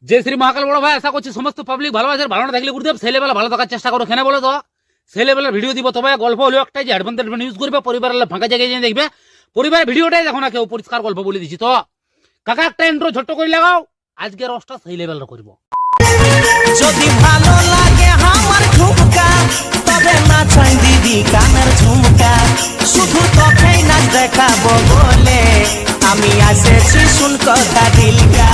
যে শ্রী মহাকাল বড় ভাই আশা করছি সমস্ত পাবলিক ভালো আছে, ভালো না থাকলে গুরুদেব ছেলেবেলা ভালো থাকার চেষ্টা করো। কেন বলো তো ছেলেবেলার ভিডিও দিব, তবে গল্প হলো একটাই যে অ্যাডভান্টেজ ইউজ করবে, পরিবারের ফাঁকা জায়গায় যেয়ে দেখবে পরিবারের ভিডিওটাই দেখো না কেউ, পরিষ্কার গল্প বলে দিচ্ছি। তো কাকা একটা ইন্ট্রো ছোট্ট করে লাগাও, আজকে রসটা সেই লেভেলের করবো। যদি ভালো লাগে আমার ঝুমকা, তবে না চাই দিদি কানের ঝুমকা, শুধু তোকেই নাচ দেখাবো বলে আমি এসেছি শুন কথা দিলকা।